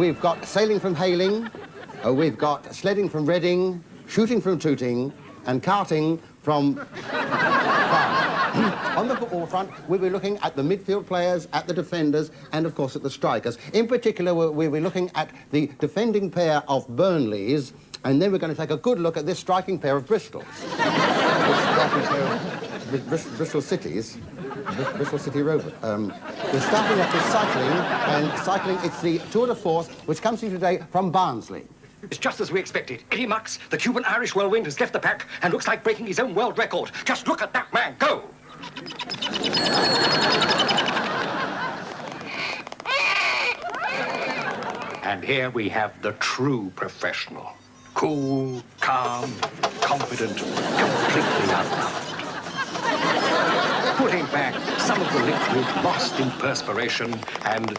we've got sailing from Hailing, we've got sledding from Reading, shooting from Tooting, and karting from On the football front, we'll be looking at the midfield players, at the defenders, and of course at the strikers. In particular, we'll be looking at the defending pair of Burnleys, and then we're going to take a good look at this striking pair of Bristols. This striking pair of Bristol Cities. Bristol City Rovers. We're starting off with cycling, and cycling, it's the Tour de Force, which comes to you today from Barnsley. It's just as we expected. Eddie Mux, the Cuban-Irish whirlwind, has left the pack and looks like breaking his own world record. Just look at that man go! And here we have the true professional. Cool, calm, confident, completely unruffled. Putting back some of the liquid lost in perspiration and,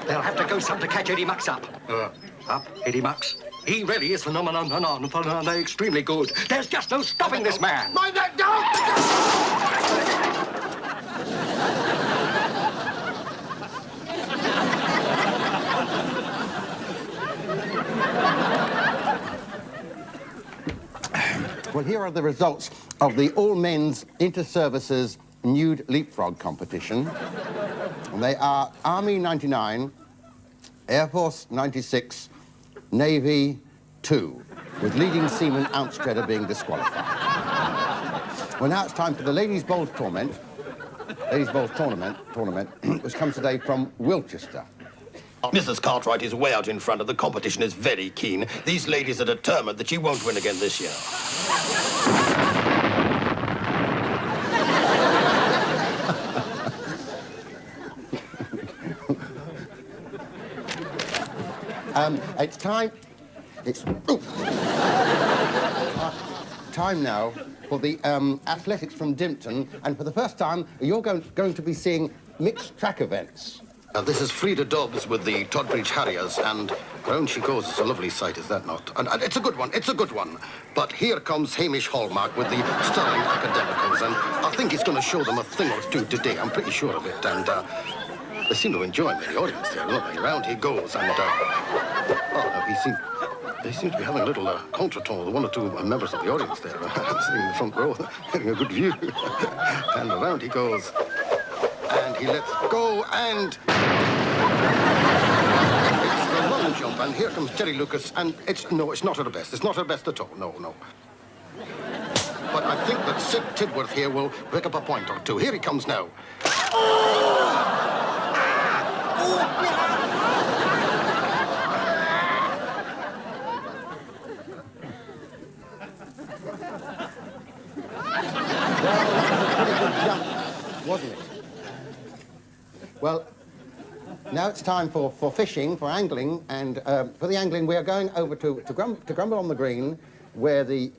They'll have to go some to catch Eddie Mux up. Up, Eddie Mux? He really is phenomenally extremely good. There's just no stopping this man. Mind that down! Well, here are the results of the all-men's inter-services nude leapfrog competition. And they are Army 99, Air Force 96, Navy 2, with leading seaman Ouncedredder being disqualified. Well, now it's time for the Ladies' Bowls tournament, which comes today from Wilchester. Mrs. Cartwright is way out in front, and the competition is very keen. These ladies are determined that she won't win again this year. It's time... time now for the athletics from Dimpton, and for the first time, you're going to be seeing mixed track events. This is Frida Dobbs with the Todbridge Harriers, and round she goes. It's a lovely sight, is that not? And it's a good one, it's a good one. But here comes Hamish Hallmark with the Sterling Academicals, and I think he's going to show them a thing or two today. I'm pretty sure of it, and they seem to enjoy him in the audience there, don't they? Round he goes, and oh, no, they seem to be having a little contretemps with one or two members of the audience there, sitting in the front row, getting a good view. And around he goes, and he lets go, and it's the long jump, and here comes Jerry Lucas, and it's not her best. It's not her best at all. No. But I think that Sid Tidworth here will pick up a point or two. Here he comes now. Wasn't it? Well, now it's time for fishing, for angling, and for the angling we are going over to Grumble on the Green, where to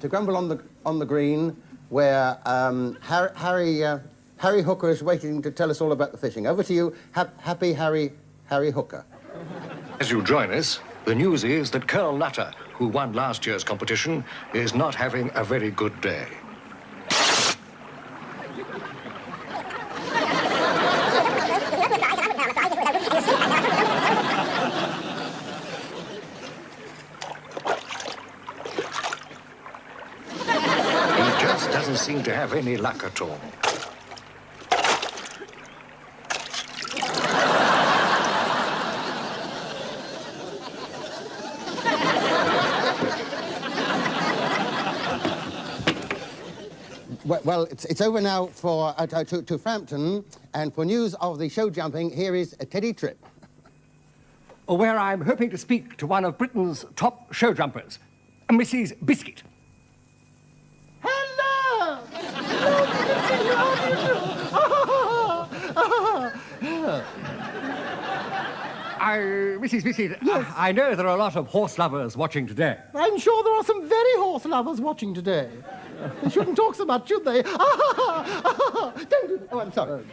Grumble on the Green, where Harry Hooker is waiting to tell us all about the fishing. Over to you, happy Harry Hooker. As you join us, the news is that Colonel Nutter, who won last year's competition, is not having a very good day. Doesn't seem to have any luck at all. Well, it's over now for to Frampton, and for news of the show jumping, here is Teddy Tripp. Where I'm hoping to speak to one of Britain's top show jumpers, Mrs. Biscuit. Mrs. Yes. I know there are a lot of horse lovers watching today. I'm sure there are some very horse lovers watching today. They shouldn't talk so much, should they? Don't do that. Oh, I'm sorry.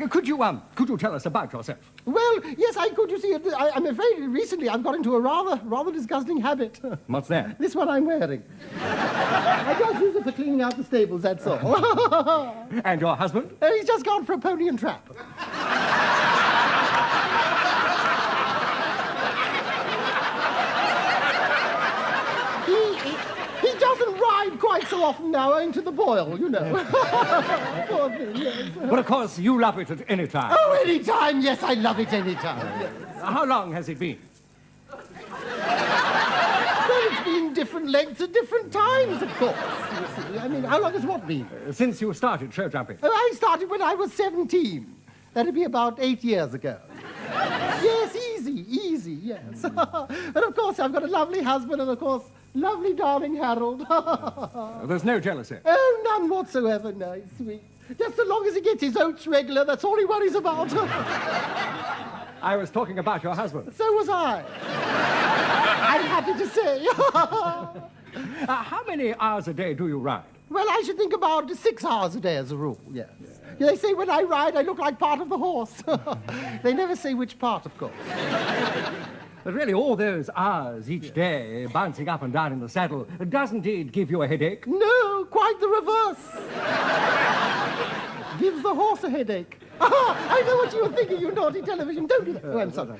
Could you tell us about yourself? Well, yes, I could. You see, I'm afraid recently I've got into a rather disgusting habit. What's that? This one I'm wearing. I just use it for cleaning out the stables, that's all. And your husband? He's just gone for a pony and trap. He doesn't ride quite so often now, owing to the boil, you know. Poor thing, yes. But of course, you love it at any time. Oh, any time, yes, I love it any time. Yes. How long has it been? Well, it's been different lengths at different times, of course. You see. I mean, how long has what been? Since you started show jumping. Oh, I started when I was 17. That'd be about 8 years ago. Yes, easy, yes. But of course, I've got a lovely husband and, of course, lovely darling Harold. There's no jealousy. Oh, none whatsoever, no, he's sweet. Just so long as he gets his oats regular, that's all he worries about. I was talking about your husband. So was I. I'm happy to say. How many hours a day do you ride? Well, I should think about 6 hours a day as a rule, yes. They say when I ride, I look like part of the horse. They never say which part, of course. But really, all those hours each day, bouncing up and down in the saddle, doesn't it give you a headache? No, quite the reverse. Gives the horse a headache. I know what you were thinking, you naughty television. Don't do that. Oh, I'm sorry.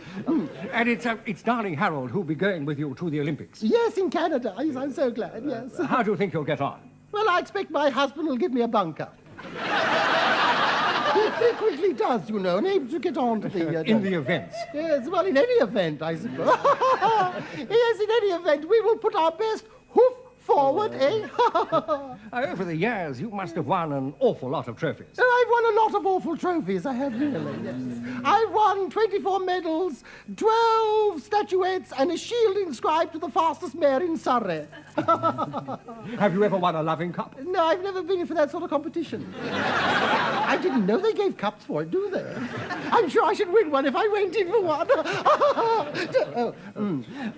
And it's darling Harold who'll be going with you to the Olympics. Yes, in Canada. Yes, I'm so glad, yes. How do you think you'll get on? Well, I expect my husband will give me a bunker. He frequently does, you know, and able to get on to the... in the events? Yes, well, in any event, I suppose. Yes, in any event, we will put our best hoof forward, eh? Over the years, you must have won an awful lot of trophies. Oh, I've won a lot of awful trophies, I have really, yes. I've won 24 medals, 12 statuettes, and a shield inscribed to the fastest mare in Surrey. Have you ever won a loving cup? No, I've never been in for that sort of competition. I didn't know they gave cups for it, do they? I'm sure I should win one if I went in for one.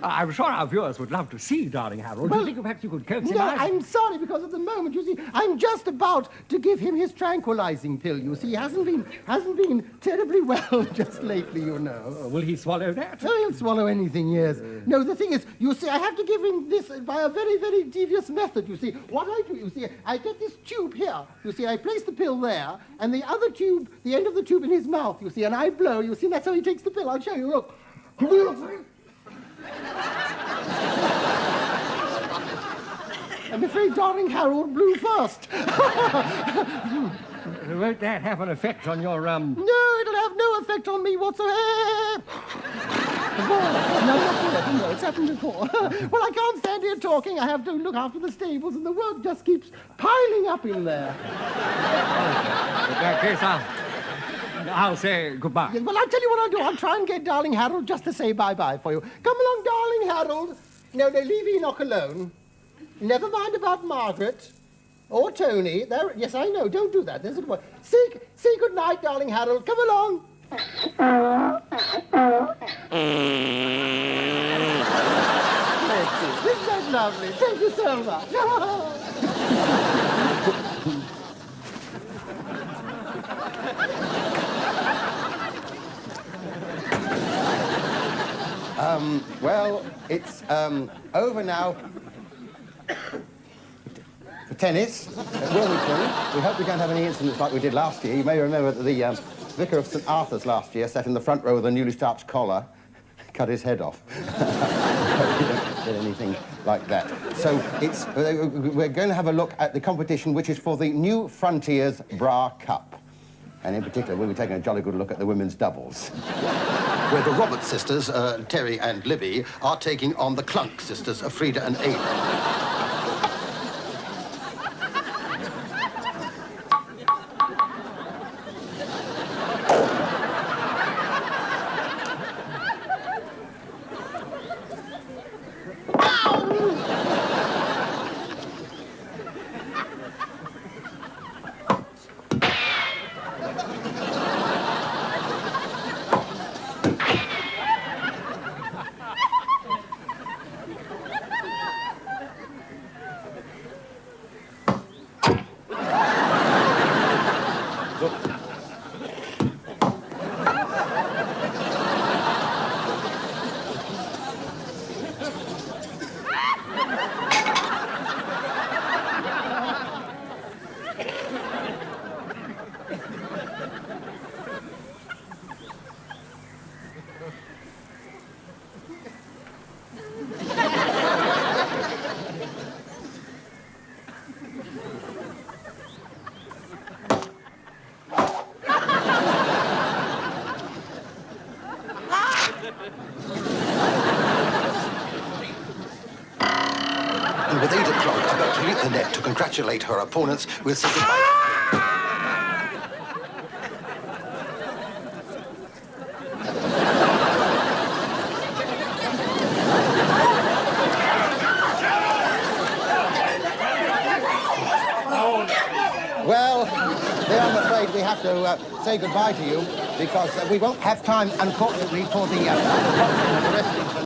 I'm sure our viewers would love to see darling Harold. Do you think perhaps you could coax him No, out? I'm sorry, because at the moment, you see, I'm just about to give him his tranquilizing pill, you see. He hasn't been terribly well just lately, you know. Will he swallow that? Oh, he'll swallow anything, yes. No, the thing is, you see, I have to give him this by a very, very devious method, you see. What I do, you see, I get this tube here, you see, I place the pill there, and the other tube, the end of the tube in his mouth, you see, and I blow, you see, and that's how he takes the pill. I'll show you, look. I'm afraid darling Harold blew first. Won't that have an effect on your, No, it'll have no effect on me whatsoever. No, whatsoever, no, it's happened before. Well, I can't stand here talking. I have to look after the stables, and the work just keeps piling up in there. In that case, I'll say goodbye. Yes, well, I'll tell you what I'll do. I'll try and get darling Harold just to say bye-bye for you. Come along, darling Harold. No, leave Enoch alone. Never mind about Margaret. Or Tony. There, yes, I know. Don't do that. There's a good one. Say good night, darling Harold. Come along. Isn't that lovely? Thank you so much. Well, it's over now. For tennis at Wilmington. We hope we don't have any incidents like we did last year. You may remember that the Vicar of St. Arthur's last year sat in the front row with a newly starched collar, cut his head off. We don't get anything like that. So it's, we're going to have a look at the competition, which is for the New Frontiers Bra Cup. And in particular, we'll be taking a jolly good look at the women's doubles. Where the Roberts sisters, Terry and Libby, are taking on the Clunk sisters, Frida and Ada. And with 8 o'clock about to leap the net to congratulate her opponents, we'll say goodbye. Well, there I'm afraid we have to say goodbye to you because we won't have time, unfortunately, for the rest of